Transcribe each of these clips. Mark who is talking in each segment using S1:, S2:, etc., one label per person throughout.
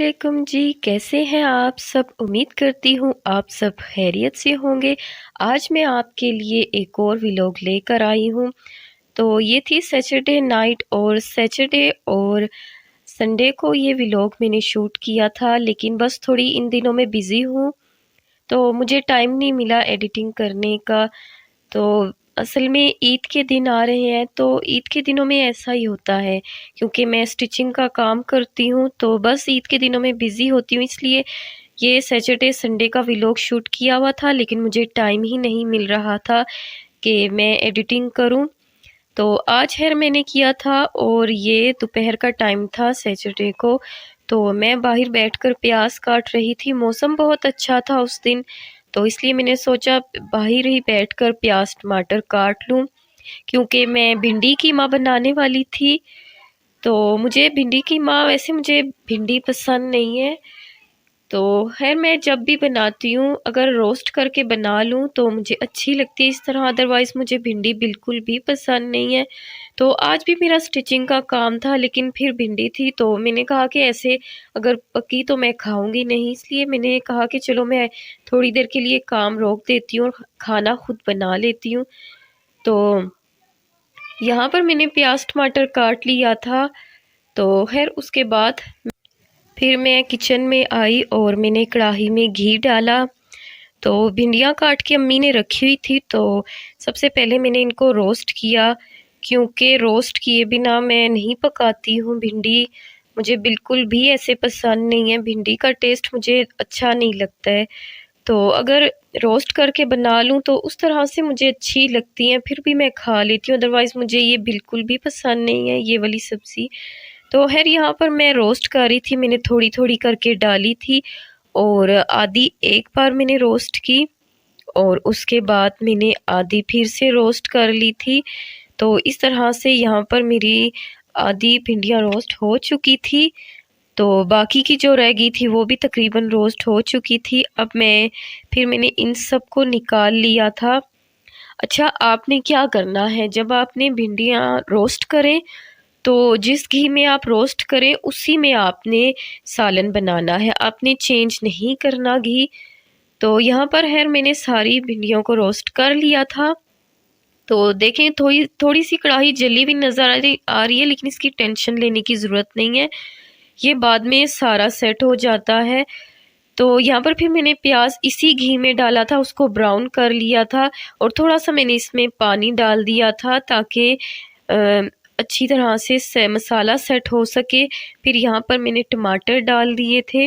S1: वालेकुम जी, कैसे हैं आप सब? उम्मीद करती हूँ आप सब खैरियत से होंगे। आज मैं आपके लिए एक और व्लॉग लेकर आई हूँ। तो ये थी सैटरडे नाइट और सैटरडे और संडे को ये व्लॉग मैंने शूट किया था, लेकिन बस थोड़ी इन दिनों में बिज़ी हूँ तो मुझे टाइम नहीं मिला एडिटिंग करने का। तो असल में ईद के दिन आ रहे हैं, तो ईद के दिनों में ऐसा ही होता है क्योंकि मैं स्टिचिंग का काम करती हूँ, तो बस ईद के दिनों में बिज़ी होती हूँ, इसलिए ये सैटरडे संडे का व्लॉग शूट किया हुआ था, लेकिन मुझे टाइम ही नहीं मिल रहा था कि मैं एडिटिंग करूँ। तो आज खैर मैंने किया था और ये दोपहर का टाइम था सैटरडे को। तो मैं बाहर बैठकर प्याज काट रही थी, मौसम बहुत अच्छा था उस दिन, तो इसलिए मैंने सोचा बाहर ही बैठकर प्याज टमाटर काट लूँ, क्योंकि मैं भिंडी कीमा बनाने वाली थी। तो मुझे भिंडी कीमा, वैसे मुझे भिंडी पसंद नहीं है, तो खैर मैं जब भी बनाती हूँ अगर रोस्ट करके बना लूँ तो मुझे अच्छी लगती है इस तरह, अदरवाइज़ मुझे भिंडी बिल्कुल भी पसंद नहीं है। तो आज भी मेरा स्टिचिंग का काम था, लेकिन फिर भिंडी थी तो मैंने कहा कि ऐसे अगर पकी तो मैं खाऊंगी नहीं, इसलिए मैंने कहा कि चलो मैं थोड़ी देर के लिए काम रोक देती हूँ और खाना खुद बना लेती हूँ। तो यहाँ पर मैंने प्याज टमाटर काट लिया था। तो खैर उसके बाद फिर मैं किचन में आई और मैंने कढ़ाई में घी डाला। तो भिंडियाँ काट के अम्मी ने रखी हुई थी, तो सबसे पहले मैंने इनको रोस्ट किया, क्योंकि रोस्ट किए बिना मैं नहीं पकाती हूँ भिंडी। मुझे बिल्कुल भी ऐसे पसंद नहीं है, भिंडी का टेस्ट मुझे अच्छा नहीं लगता है। तो अगर रोस्ट करके बना लूँ तो उस तरह से मुझे अच्छी लगती हैं, फिर भी मैं खा लेती हूँ, अदरवाइज़ मुझे ये बिल्कुल भी पसंद नहीं है ये वाली सब्ज़ी। तो खैर यहाँ पर मैं रोस्ट कर रही थी, मैंने थोड़ी थोड़ी करके डाली थी और आधी एक बार मैंने रोस्ट की और उसके बाद मैंने आधी फिर से रोस्ट कर ली थी। तो इस तरह से यहाँ पर मेरी आधी भिंडियाँ रोस्ट हो चुकी थी, तो बाकी की जो रह गई थी वो भी तकरीबन रोस्ट हो चुकी थी। अब मैंने इन सब को निकाल लिया था। अच्छा, आपने क्या करना है जब आपने भिंडियाँ रोस्ट करें, तो जिस घी में आप रोस्ट करें उसी में आपने सालन बनाना है, आपने चेंज नहीं करना घी। तो यहाँ पर है मैंने सारी भिंडियों को रोस्ट कर लिया था। तो देखें थोड़ी थोड़ी सी कढ़ाई जली हुई नज़र आ रही है, लेकिन इसकी टेंशन लेने की ज़रूरत नहीं है, ये बाद में सारा सेट हो जाता है। तो यहाँ पर फिर मैंने प्याज इसी घी में डाला था, उसको ब्राउन कर लिया था और थोड़ा सा मैंने इसमें पानी डाल दिया था ताकि अच्छी तरह से मसाला सेट हो सके। फिर यहाँ पर मैंने टमाटर डाल दिए थे,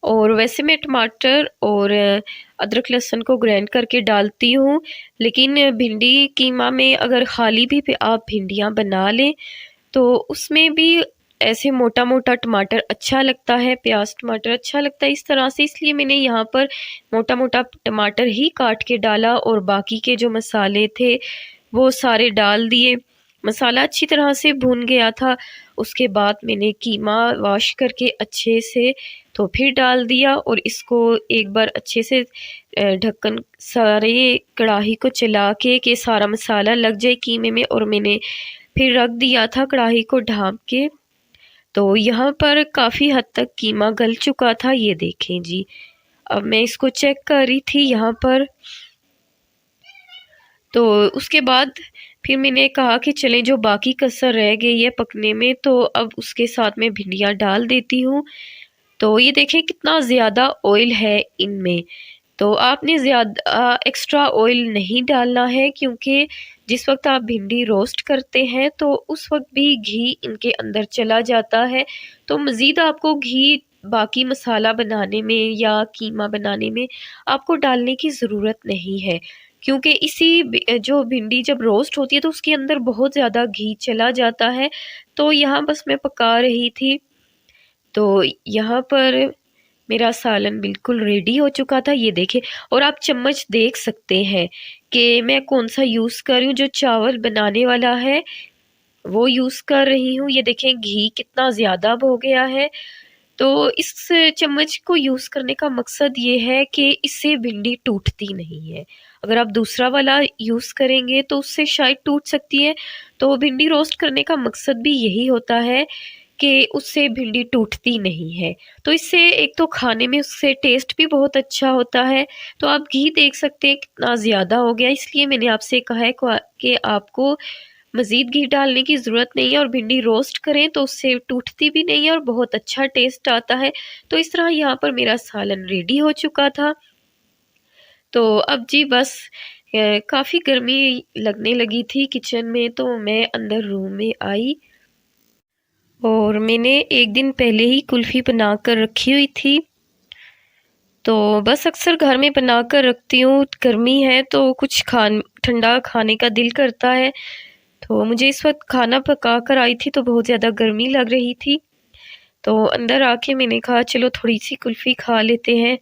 S1: और वैसे मैं टमाटर और अदरक लहसुन को ग्राइंड करके डालती हूँ, लेकिन भिंडी कीमा में अगर खाली भी आप भिंडियाँ बना लें तो उसमें भी ऐसे मोटा मोटा टमाटर अच्छा लगता है, प्याज टमाटर अच्छा लगता है इस तरह से, इसलिए मैंने यहाँ पर मोटा मोटा टमाटर ही काट के डाला और बाकी के जो मसाले थे वो सारे डाल दिए। मसाला अच्छी तरह से भून गया था, उसके बाद मैंने कीमा वॉश करके अच्छे से तो फिर डाल दिया और इसको एक बार अच्छे से ढक्कन सारे कढ़ाई को चला के कि सारा मसाला लग जाए कीमे में, और मैंने फिर रख दिया था कढ़ाई को ढाँप के। तो यहाँ पर काफ़ी हद तक कीमा गल चुका था, ये देखें जी। अब मैं इसको चेक कर रही थी यहाँ पर। तो उसके बाद फिर मैंने कहा कि चलें जो बाकी कसर रह गई है पकने में, तो अब उसके साथ में भिंडियाँ डाल देती हूँ। तो ये देखें कितना ज़्यादा ऑयल है इनमें, तो आपने ज़्यादा एक्स्ट्रा ऑयल नहीं डालना है, क्योंकि जिस वक्त आप भिंडी रोस्ट करते हैं तो उस वक्त भी घी इनके अंदर चला जाता है। तो मज़ीद आपको घी बाकी मसाला बनाने में या कीमा बनाने में आपको डालने की ज़रूरत नहीं है, क्योंकि जो भिंडी जब रोस्ट होती है तो उसके अंदर बहुत ज़्यादा घी चला जाता है। तो यहाँ बस मैं पका रही थी। तो यहाँ पर मेरा सालन बिल्कुल रेडी हो चुका था, ये देखें। और आप चम्मच देख सकते हैं कि मैं कौन सा यूज़ कर रही हूँ, जो चावल बनाने वाला है वो यूज़ कर रही हूँ। ये देखें घी कितना ज़्यादा हो गया है। तो इस चम्मच को यूज़ करने का मकसद ये है कि इससे भिंडी टूटती नहीं है। अगर आप दूसरा वाला यूज़ करेंगे तो उससे शायद टूट सकती है। तो भिंडी रोस्ट करने का मकसद भी यही होता है कि उससे भिंडी टूटती नहीं है। तो इससे एक तो खाने में उससे टेस्ट भी बहुत अच्छा होता है। तो आप घी देख सकते हैं कितना ज़्यादा हो गया, इसलिए मैंने आपसे कहा है कि आपको मज़ीद घी डालने की ज़रूरत नहीं है और भिंडी रोस्ट करें तो उससे टूटती भी नहीं है और बहुत अच्छा टेस्ट आता है। तो इस तरह यहाँ पर मेरा सालन रेडी हो चुका था। तो अब जी बस काफ़ी गर्मी लगने लगी थी किचन में, तो मैं अंदर रूम में आई और मैंने एक दिन पहले ही कुल्फ़ी बना कर रखी हुई थी। तो बस अक्सर घर में बना कर रखती हूँ, गर्मी है तो कुछ ठंडा खाने का दिल करता है। तो मुझे इस वक्त खाना पका कर आई थी तो बहुत ज़्यादा गर्मी लग रही थी। तो अंदर आके मैंने कहा चलो थोड़ी सी कुल्फ़ी खा लेते हैं।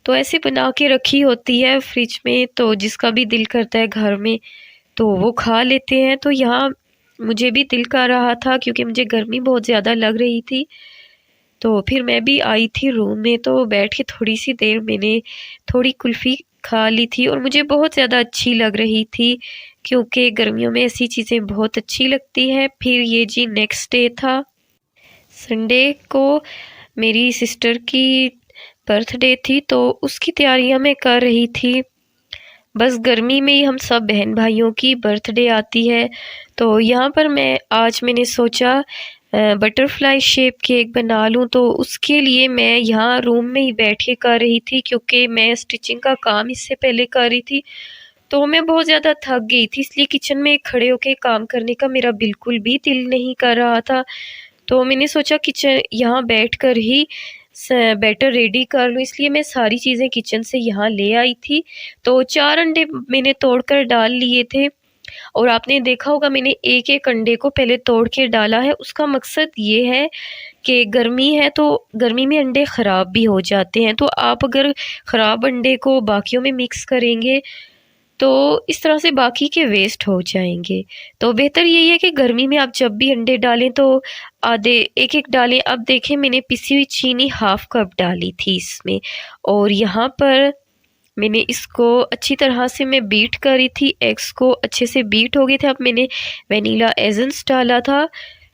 S1: तो ऐसे बना के रखी होती है फ्रिज में, तो जिसका भी दिल करता है घर में तो वो खा लेते हैं। तो यहाँ मुझे भी दिल कर रहा था क्योंकि मुझे गर्मी बहुत ज़्यादा लग रही थी। तो फिर मैं भी आई थी रूम में, तो बैठ के थोड़ी सी देर मैंने थोड़ी कुल्फ़ी खा ली थी और मुझे बहुत ज़्यादा अच्छी लग रही थी क्योंकि गर्मियों में ऐसी चीज़ें बहुत अच्छी लगती हैं। फिर ये जी नेक्स्ट डे था, संडे को मेरी सिस्टर की बर्थडे थी, तो उसकी तैयारियां मैं कर रही थी। बस गर्मी में ही हम सब बहन भाइयों की बर्थडे आती है। तो यहाँ पर मैंने सोचा बटरफ्लाई शेप केक बना लूँ, तो उसके लिए मैं यहाँ रूम में ही बैठ के कर रही थी क्योंकि मैं स्टिचिंग का काम इससे पहले कर रही थी। तो मैं बहुत ज़्यादा थक गई थी, इसलिए किचन में खड़े होके काम करने का मेरा बिल्कुल भी दिल नहीं कर रहा था। तो मैंने सोचा किचन यहाँ बैठकर ही बैटर रेडी कर लूँ, इसलिए मैं सारी चीज़ें किचन से यहाँ ले आई थी। तो 4 अंडे मैंने तोड़कर डाल लिए थे और आपने देखा होगा मैंने एक-एक अंडे को पहले तोड़ के डाला है। उसका मकसद ये है कि गर्मी है तो गर्मी में अंडे ख़राब भी हो जाते हैं। तो आप अगर ख़राब अंडे को बाकियों में मिक्स करेंगे तो इस तरह से बाकी के वेस्ट हो जाएँगे। तो बेहतर यही है कि गर्मी में आप जब भी अंडे डालें तो आधे एक-एक डालें। अब देखें मैंने पिसी हुई चीनी हाफ़ कप डाली थी इसमें और यहाँ पर मैंने इसको अच्छी तरह से मैं बीट करी थी। एग्स को अच्छे से बीट हो गए थे। अब मैंने वनीला एसेंस डाला था,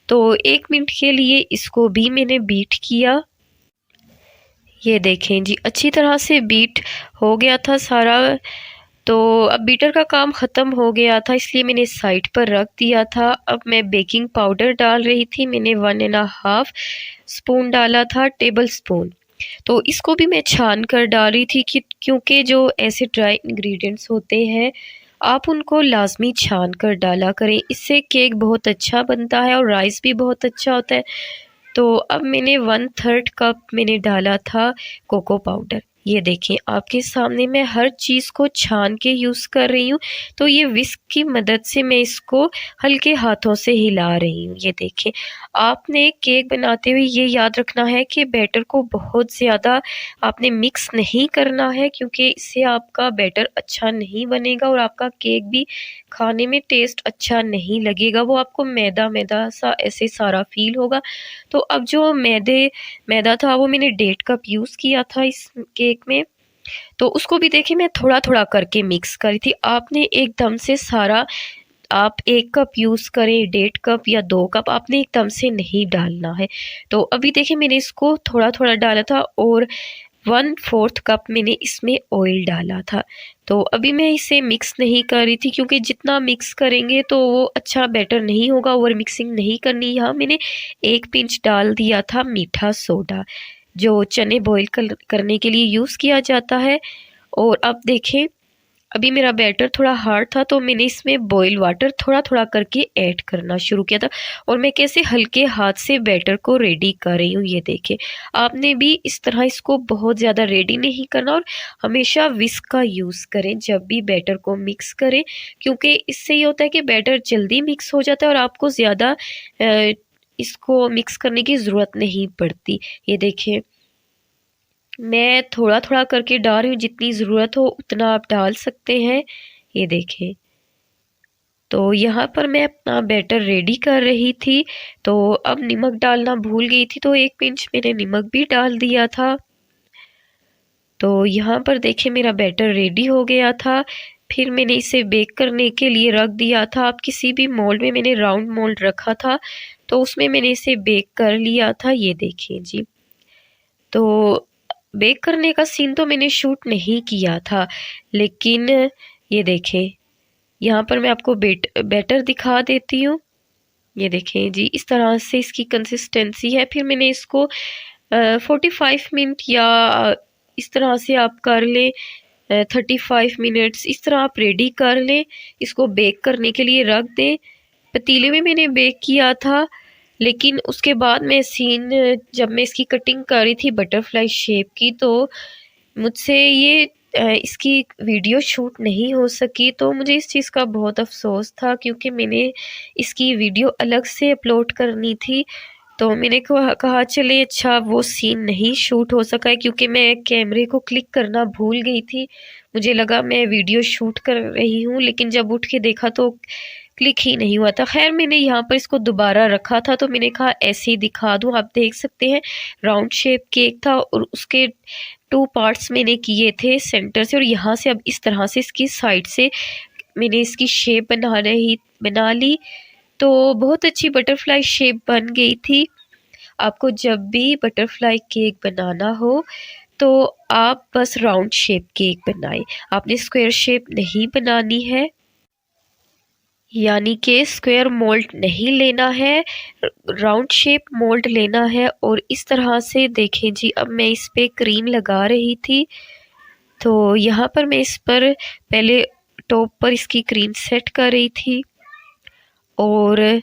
S1: तो 1 मिनट के लिए इसको भी मैंने बीट किया। ये देखें जी अच्छी तरह से बीट हो गया था सारा। तो अब बीटर का काम ख़त्म हो गया था, इसलिए मैंने साइड पर रख दिया था। अब मैं बेकिंग पाउडर डाल रही थी, मैंने 1½ स्पून डाला था, टेबल स्पून। तो इसको भी मैं छान कर डाल रही थी कि क्योंकि जो ऐसे ड्राई इंग्रेडिएंट्स होते हैं आप उनको लाजमी छान कर डाला करें, इससे केक बहुत अच्छा बनता है और राइस भी बहुत अच्छा होता है। तो अब मैंने 1/3 कप मैंने डाला था कोको पाउडर। ये देखें आपके सामने मैं हर चीज़ को छान के यूज़ कर रही हूँ। तो ये विस्क की मदद से मैं इसको हल्के हाथों से हिला रही हूँ। ये देखें आपने केक बनाते हुए ये याद रखना है कि बैटर को बहुत ज़्यादा आपने मिक्स नहीं करना है क्योंकि इससे आपका बैटर अच्छा नहीं बनेगा और आपका केक भी खाने में टेस्ट अच्छा नहीं लगेगा। वो आपको मैदा-मैदा सा ऐसे सारा फ़ील होगा। तो अब जो मैदा था वो मैंने 1.5 कप यूज़ किया था इस केक में। तो उसको भी देखिए मैं थोड़ा-थोड़ा करके मिक्स करी थी। आपने एकदम से सारा आप 1 कप यूज़ करें, 1.5 कप या 2 कप आपने एकदम से नहीं डालना है। तो अभी देखिए मैंने इसको थोड़ा-थोड़ा डाला था और 1/4 कप मैंने इसमें ऑयल डाला था। तो अभी मैं इसे मिक्स नहीं कर रही थी क्योंकि जितना मिक्स करेंगे तो वो अच्छा बैटर नहीं होगा, ओवर मिक्सिंग नहीं करनी। यहाँ मैंने 1 पिंच डाल दिया था मीठा सोडा, जो चने बॉईल करने के लिए यूज़ किया जाता है। और अब देखें अभी मेरा बैटर थोड़ा हार्ड था तो मैंने इसमें बॉयल वाटर थोड़ा-थोड़ा करके ऐड करना शुरू किया था और मैं कैसे हल्के हाथ से बैटर को रेडी कर रही हूँ। ये देखें आपने भी इस तरह इसको बहुत ज़्यादा रेडी नहीं करना और हमेशा विस्क का यूज़ करें जब भी बैटर को मिक्स करें, क्योंकि इससे ये होता है कि बैटर जल्दी मिक्स हो जाता है और आपको ज़्यादा इसको मिक्स करने की ज़रूरत नहीं पड़ती। ये देखें मैं थोड़ा-थोड़ा करके डाल रही हूँ, जितनी ज़रूरत हो उतना आप डाल सकते हैं। ये देखें तो यहाँ पर मैं अपना बैटर रेडी कर रही थी, तो अब नमक डालना भूल गई थी, तो 1 पिंच मैंने नमक भी डाल दिया था। तो यहाँ पर देखिए मेरा बैटर रेडी हो गया था। फिर मैंने इसे बेक करने के लिए रख दिया था। आप किसी भी मोल्ड में मैंने राउंड मोल्ड रखा था, तो उसमें मैंने इसे बेक कर लिया था। ये देखिए जी, तो बेक करने का सीन तो मैंने शूट नहीं किया था, लेकिन ये देखें, यहाँ पर मैं आपको बैटर दिखा देती हूँ। ये देखें जी, इस तरह से इसकी कंसिस्टेंसी है। फिर मैंने इसको 45 मिनट या इस तरह से आप कर लें, 35 मिनट्स इस तरह आप रेडी कर लें। इसको बेक करने के लिए रख दें। पतीले में मैंने बेक किया था, लेकिन उसके बाद मैं सीन जब मैं इसकी कटिंग कर रही थी बटरफ्लाई शेप की, तो मुझसे ये इसकी वीडियो शूट नहीं हो सकी। तो मुझे इस चीज़ का बहुत अफसोस था, क्योंकि मैंने इसकी वीडियो अलग से अपलोड करनी थी। तो मैंने कहा चले अच्छा वो सीन नहीं शूट हो सका है, क्योंकि मैं कैमरे को क्लिक करना भूल गई थी। मुझे लगा मैं वीडियो शूट कर रही हूँ, लेकिन जब उठ के देखा तो क्लिक ही नहीं हुआ था। खैर मैंने यहाँ पर इसको दोबारा रखा था, तो मैंने कहा ऐसे ही दिखा दूँ। आप देख सकते हैं राउंड शेप केक था और उसके 2 पार्ट्स मैंने किए थे सेंटर से, और यहाँ से अब इस तरह से इसकी साइड से मैंने इसकी शेप बना ली। तो बहुत अच्छी बटरफ्लाई शेप बन गई थी। आपको जब भी बटरफ्लाई केक बनाना हो तो आप बस राउंड शेप केक बनाएं, आपने स्क्वायर शेप नहीं बनानी है, यानी कि स्क्वायर मोल्ड नहीं लेना है, राउंड शेप मोल्ड लेना है। और इस तरह से देखें जी, अब मैं इस पे क्रीम लगा रही थी। तो यहाँ पर मैं इस पर पहले टॉप पर इसकी क्रीम सेट कर रही थी, और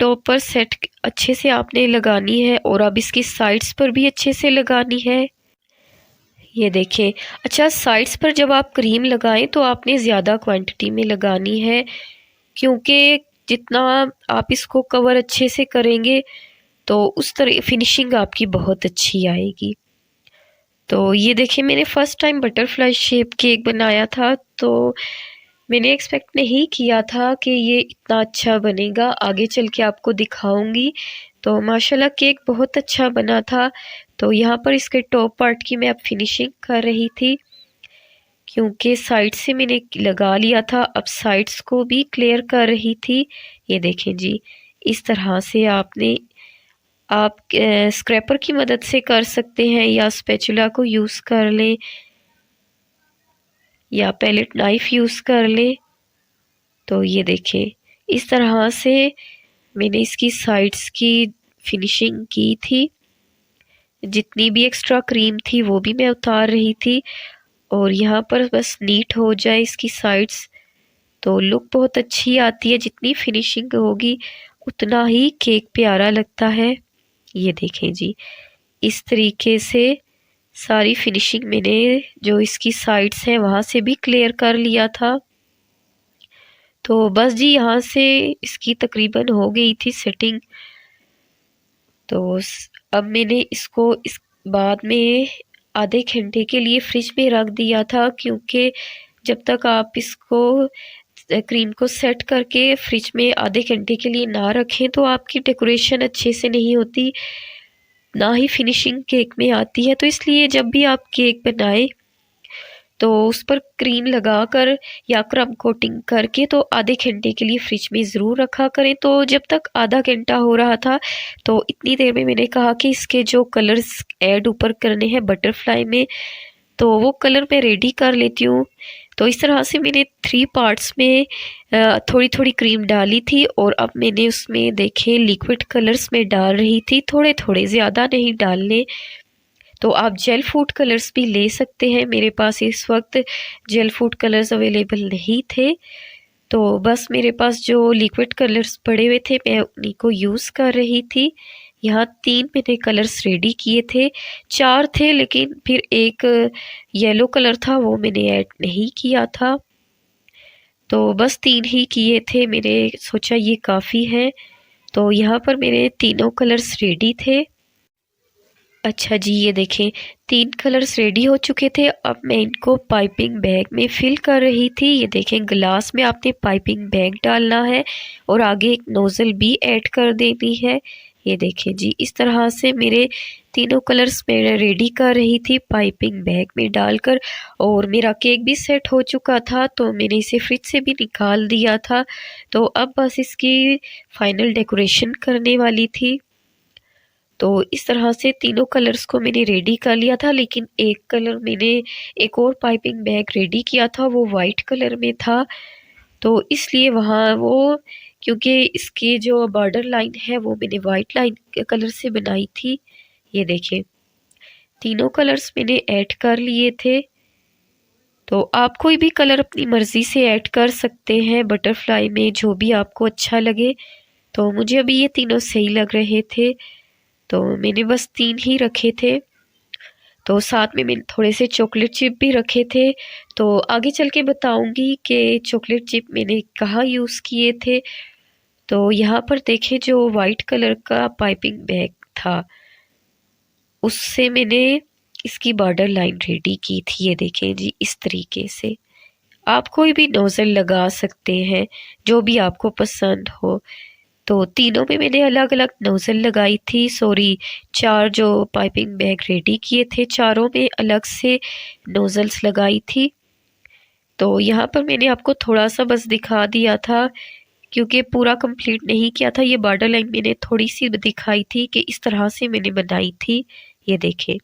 S1: टॉप पर सेट अच्छे से आपने लगानी है, और अब इसकी साइड्स पर भी अच्छे से लगानी है। ये देखें, अच्छा साइड्स पर जब आप क्रीम लगाएं तो आपने ज़्यादा क्वांटिटी में लगानी है, क्योंकि जितना आप इसको कवर अच्छे से करेंगे तो उस तरह फिनिशिंग आपकी बहुत अच्छी आएगी। तो ये देखिए, मैंने first time butterfly shape cake बनाया था, तो मैंने एक्सपेक्ट नहीं किया था कि ये इतना अच्छा बनेगा। आगे चल के आपको दिखाऊंगी। तो माशाल्लाह केक बहुत अच्छा बना था। तो यहाँ पर इसके टॉप पार्ट की मैं अब फिनिशिंग कर रही थी, क्योंकि साइड से मैंने लगा लिया था, अब साइड्स को भी क्लियर कर रही थी। ये देखें जी, इस तरह से आप स्क्रैपर की मदद से कर सकते हैं, या स्पैचुला को यूज़ कर लें, या पैलेट नाइफ यूज़ कर लें। तो ये देखें, इस तरह से मैंने इसकी साइड्स की फिनिशिंग की थी। जितनी भी एक्स्ट्रा क्रीम थी वो भी मैं उतार रही थी, और यहाँ पर बस नीट हो जाए इसकी साइड्स तो लुक बहुत अच्छी आती है। जितनी फिनिशिंग होगी उतना ही केक प्यारा लगता है। ये देखें जी, इस तरीके से सारी फिनिशिंग मैंने जो इसकी साइड्स हैं वहाँ से भी क्लियर कर लिया था। तो बस जी, यहाँ से इसकी तकरीबन हो गई थी सेटिंग। तो अब मैंने इसको इस बाद में आधे घंटे के लिए फ्रिज में रख दिया था, क्योंकि जब तक आप इसको क्रीम को सेट करके फ्रिज में आधे घंटे के लिए ना रखें तो आपकी डेकोरेशन अच्छे से नहीं होती, ना ही फिनिशिंग केक में आती है। तो इसलिए जब भी आप केक बनाएं तो उस पर क्रीम लगाकर या क्रम कोटिंग करके तो आधे घंटे के लिए फ्रिज में ज़रूर रखा करें। तो जब तक आधा घंटा हो रहा था तो इतनी देर में मैंने कहा कि इसके जो कलर्स ऐड ऊपर करने हैं बटरफ्लाई में, तो वो कलर मैं रेडी कर लेती हूँ। तो इस तरह से मैंने 3 पार्ट्स में थोड़ी थोड़ी क्रीम डाली थी, और अब मैंने उसमें देखे लिक्विड कलर्स में डाल रही थी, थोड़े थोड़े, ज़्यादा नहीं डालने। तो आप जेल फूड कलर्स भी ले सकते हैं, मेरे पास इस वक्त जेल फूड कलर्स अवेलेबल नहीं थे। तो बस मेरे पास जो लिक्विड कलर्स पड़े हुए थे मैं उन्हीं को यूज़ कर रही थी। यहाँ 3 मैंने कलर्स रेडी किए थे, 4 थे, लेकिन फिर एक येलो कलर था वो मैंने ऐड नहीं किया था। तो बस 3 ही किए थे, मैंने सोचा ये काफ़ी है। तो यहाँ पर मेरे तीनों कलर्स रेडी थे। अच्छा जी, ये देखें 3 कलर्स रेडी हो चुके थे। अब मैं इनको पाइपिंग बैग में फिल कर रही थी। ये देखें, ग्लास में आपने पाइपिंग बैग डालना है और आगे एक नोज़ल भी ऐड कर देनी है। ये देखिए जी, इस तरह से मेरे तीनों कलर्स मैं रेडी कर रही थी पाइपिंग बैग में डालकर, और मेरा केक भी सेट हो चुका था, तो मैंने इसे फ्रिज से भी निकाल दिया था। तो अब बस इसकी फाइनल डेकोरेशन करने वाली थी। तो इस तरह से तीनों कलर्स को मैंने रेडी कर लिया था, लेकिन एक कलर मैंने एक और पाइपिंग बैग रेडी किया था, वो वाइट कलर में था। तो इसलिए वहाँ वो, क्योंकि इसकी जो बॉर्डर लाइन है वो मैंने वाइट लाइन कलर से बनाई थी। ये देखिए, तीनों कलर्स मैंने ऐड कर लिए थे। तो आप कोई भी कलर अपनी मर्ज़ी से ऐड कर सकते हैं बटरफ्लाई में, जो भी आपको अच्छा लगे। तो मुझे अभी ये तीनों सही लग रहे थे, तो मैंने बस 3 ही रखे थे। तो साथ में मैंने थोड़े से चॉकलेट चिप भी रखे थे। तो आगे चल के बताऊँगी कि चॉकलेट चिप मैंने कहाँ यूज़ किए थे। तो यहाँ पर देखें, जो वाइट कलर का पाइपिंग बैग था, उससे मैंने इसकी बॉर्डर लाइन रेडी की थी। ये देखें जी, इस तरीके से आप कोई भी नोज़ल लगा सकते हैं, जो भी आपको पसंद हो। तो तीनों में मैंने अलग अलग नोज़ल लगाई थी। सॉरी, 4 जो पाइपिंग बैग रेडी किए थे, चारों में अलग से नोज़ल्स लगाई थी। तो यहाँ पर मैंने आपको थोड़ा सा बस दिखा दिया था, क्योंकि पूरा कंप्लीट नहीं किया था। ये बॉर्डर लाइन मैंने थोड़ी सी दिखाई थी कि इस तरह से मैंने बनाई थी। ये देखें,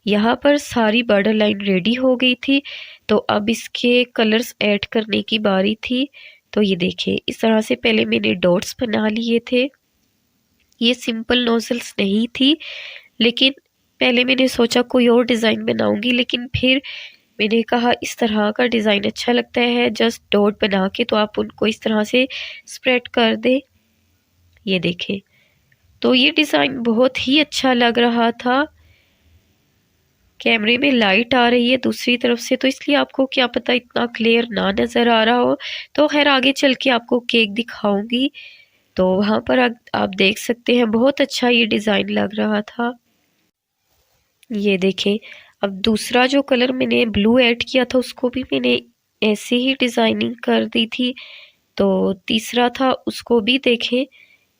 S1: यहाँ पर सारी बॉर्डर लाइन रेडी हो गई थी। तो अब इसके कलर्स ऐड करने की बारी थी। तो ये देखें, इस तरह से पहले मैंने डॉट्स बना लिए थे। ये सिंपल नोजल्स नहीं थी, लेकिन पहले मैंने सोचा कोई और डिज़ाइन बनाऊंगी, लेकिन फिर मैंने कहा इस तरह का डिज़ाइन अच्छा लगता है, जस्ट डॉट बना के तो आप उनको इस तरह से स्प्रेड कर दें। ये देखें, तो ये डिज़ाइन बहुत ही अच्छा लग रहा था। कैमरे में लाइट आ रही है दूसरी तरफ से, तो इसलिए आपको क्या पता इतना क्लियर ना नज़र आ रहा हो। तो खैर, आगे चल के आपको केक दिखाऊंगी, तो वहाँ पर आप देख सकते हैं बहुत अच्छा ये डिज़ाइन लग रहा था। ये देखें, अब दूसरा जो कलर मैंने ब्लू ऐड किया था, उसको भी मैंने ऐसे ही डिज़ाइनिंग कर दी थी। तो तीसरा था, उसको भी देखें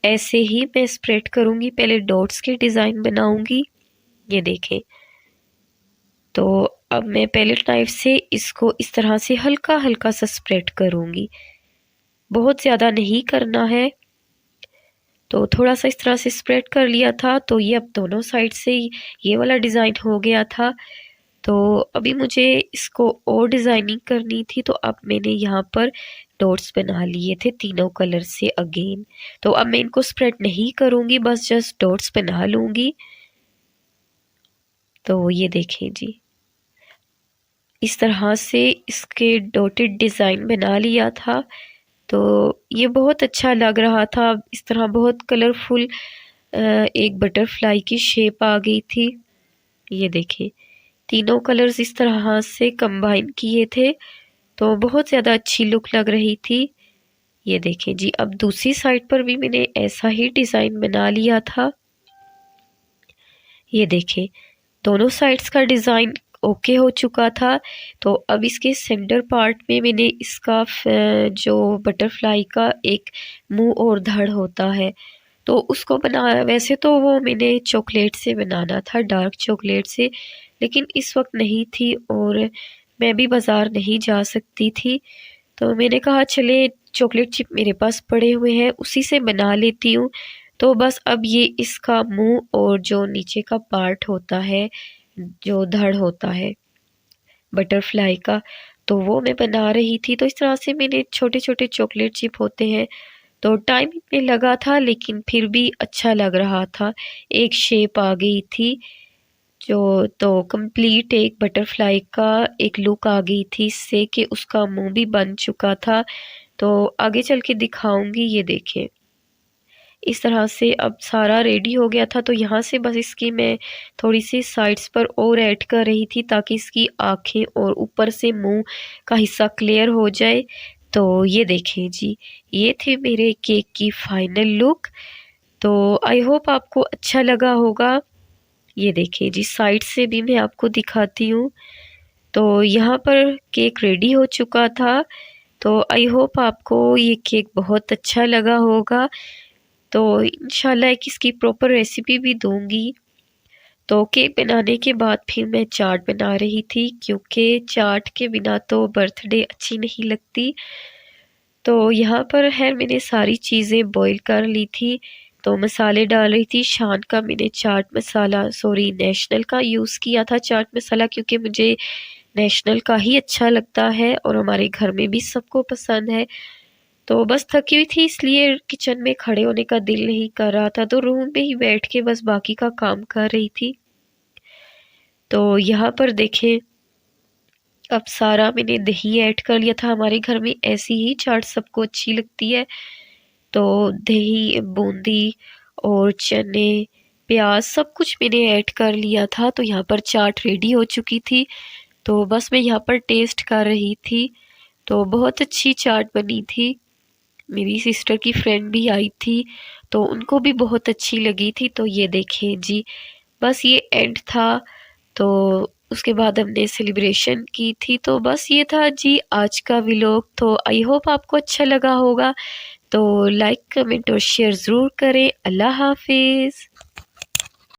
S1: ऐसे ही मैं स्प्रेड करूँगी, पहले डॉट्स के डिज़ाइन बनाऊँगी। ये देखें, तो अब मैं पैलेट नाइफ से इसको इस तरह से हल्का हल्का सा स्प्रेड करूँगी, बहुत ज़्यादा नहीं करना है। तो थोड़ा सा इस तरह से स्प्रेड कर लिया था, तो ये अब दोनों साइड से ये वाला डिज़ाइन हो गया था। तो अभी मुझे इसको और डिज़ाइनिंग करनी थी, तो अब मैंने यहाँ पर डॉट्स बना लिए थे तीनों कलर से अगेन। तो अब मैं इनको स्प्रेड नहीं करूँगी, बस जस्ट डॉट्स बना लूँगी। तो ये देखें जी, इस तरह से इसके डॉटेड डिज़ाइन बना लिया था। तो ये बहुत अच्छा लग रहा था। इस तरह बहुत कलरफुल एक बटरफ्लाई की शेप आ गई थी। ये देखें, तीनों कलर्स इस तरह से कंबाइन किए थे, तो बहुत ज़्यादा अच्छी लुक लग रही थी। ये देखें जी, अब दूसरी साइड पर भी मैंने ऐसा ही डिज़ाइन बना लिया था। ये देखें, दोनों साइड्स का डिज़ाइन ओके हो चुका था। तो अब इसके सेंटर पार्ट में मैंने इसका जो बटरफ्लाई का एक मुंह और धड़ होता है, तो उसको बना, वैसे तो वो मैंने चॉकलेट से बनाना था, डार्क चॉकलेट से, लेकिन इस वक्त नहीं थी और मैं भी बाज़ार नहीं जा सकती थी। तो मैंने कहा चले चॉकलेट चिप मेरे पास पड़े हुए हैं, उसी से बना लेती हूँ। तो बस अब ये इसका मुंह और जो नीचे का पार्ट होता है, जो धड़ होता है बटरफ्लाई का, तो वो मैं बना रही थी। तो इस तरह से मैंने छोटे छोटे चॉकलेट चिप होते हैं, तो टाइम में लगा था, लेकिन फिर भी अच्छा लग रहा था। एक शेप आ गई थी जो, तो कंप्लीट एक बटरफ्लाई का एक लुक आ गई थी इससे, कि उसका मुंह भी बन चुका था। तो आगे चल के दिखाऊंगी। ये देखें, इस तरह से अब सारा रेडी हो गया था। तो यहाँ से बस इसकी मैं थोड़ी सी साइड्स पर और ऐड कर रही थी, ताकि इसकी आँखें और ऊपर से मुंह का हिस्सा क्लियर हो जाए। तो ये देखें जी, ये थे मेरे केक की फाइनल लुक। तो आई होप आपको अच्छा लगा होगा। ये देखें जी, साइड से भी मैं आपको दिखाती हूँ। तो यहाँ पर केक रेडी हो चुका था। तो आई होप आपको ये केक बहुत अच्छा लगा होगा। तो इंशाल्लाह एक इसकी प्रॉपर रेसिपी भी दूंगी। तो केक बनाने के बाद फिर मैं चाट बना रही थी, क्योंकि चाट के बिना तो बर्थडे अच्छी नहीं लगती। तो यहाँ पर है मैंने सारी चीज़ें बॉईल कर ली थी, तो मसाले डाल रही थी। शान का मैंने चाट मसाला, सॉरी नेशनल का यूज़ किया था चाट मसाला, क्योंकि मुझे नेशनल का ही अच्छा लगता है और हमारे घर में भी सबको पसंद है। तो बस थकी हुई थी, इसलिए किचन में खड़े होने का दिल नहीं कर रहा था, तो रूम में ही बैठ के बस बाकी का काम कर रही थी। तो यहाँ पर देखें, अब सारा मैंने दही ऐड कर लिया था। हमारे घर में ऐसी ही चाट सबको अच्छी लगती है। तो दही, बूंदी और चने, प्याज सब कुछ मैंने ऐड कर लिया था। तो यहाँ पर चाट रेडी हो चुकी थी। तो बस मैं यहाँ पर टेस्ट कर रही थी। तो बहुत अच्छी चाट बनी थी। मेरी सिस्टर की फ्रेंड भी आई थी, तो उनको भी बहुत अच्छी लगी थी। तो ये देखें जी, बस ये एंड था। तो उसके बाद हमने सेलिब्रेशन की थी। तो बस ये था जी आज का व्लॉग। तो आई होप आपको अच्छा लगा होगा। तो लाइक, कमेंट और शेयर ज़रूर करें। अल्लाह हाफिज़।